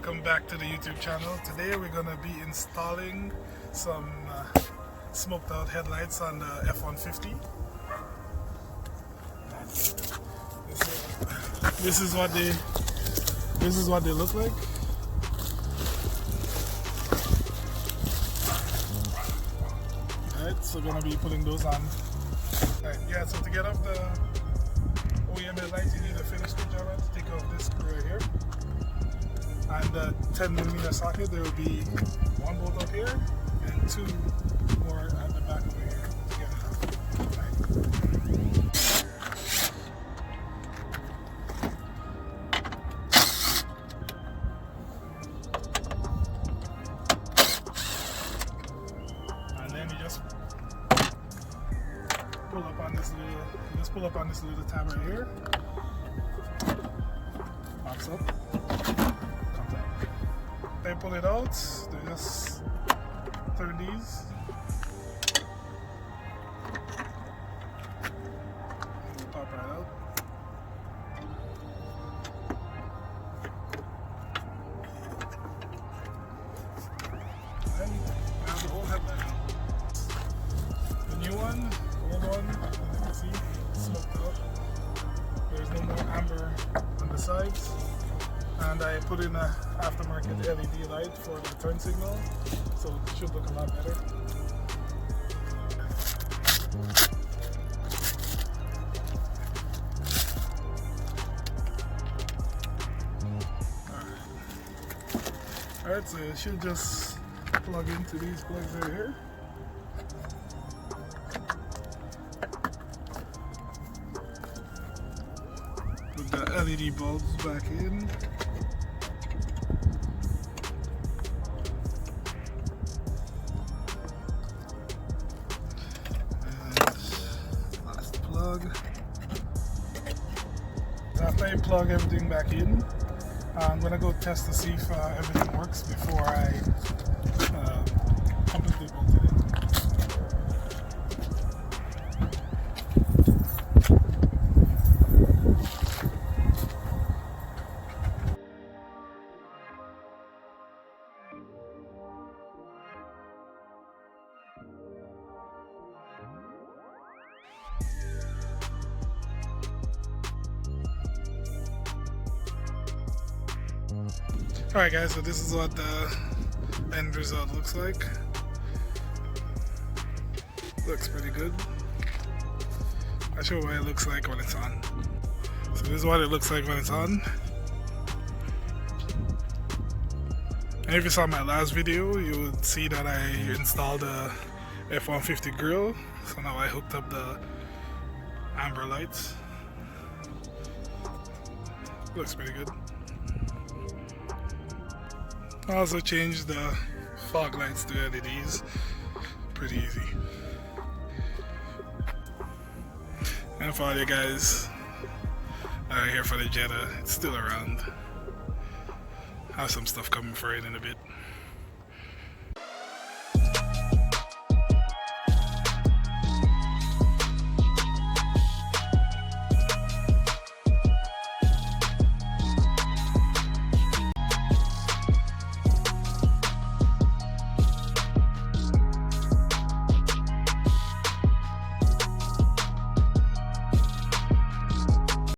welcome back to the YouTube channel. Today we're going to be installing some smoked out headlights on the F150. This is what they look like. Alright, so we're going to be putting those on. Alright, yeah, so to get off the OEM headlights you need a finish screwdriver to take off this screw right here. And the 10mm socket, there will be one bolt up here and two more at the back over here to get it off. And then you just pull up on this little tab right here. Pops up. They pull it out, they just turn these. Pop right out. And we have the old headlight. The new one, the old one, as you can see, smoked out. There's no more amber on the sides. And I put in a aftermarket LED light for the turn signal, so it should look a lot better. Alright, so it should just plug into these plugs right here. Put the LED bulbs back in. After I plug everything back in, I'm going to go test to see if everything works before I completely bolt it in. Alright guys, so this is what the end result looks like. Looks pretty good. I'll show you what it looks like when it's on. So this is what it looks like when it's on. And if you saw my last video, you would see that I installed a F150 grill. So now I hooked up the amber lights. Looks pretty good. I also changed the fog lights to LEDs. Pretty easy. And for all you guys that are here for the Jetta, it's still around. I have some stuff coming for it in a bit.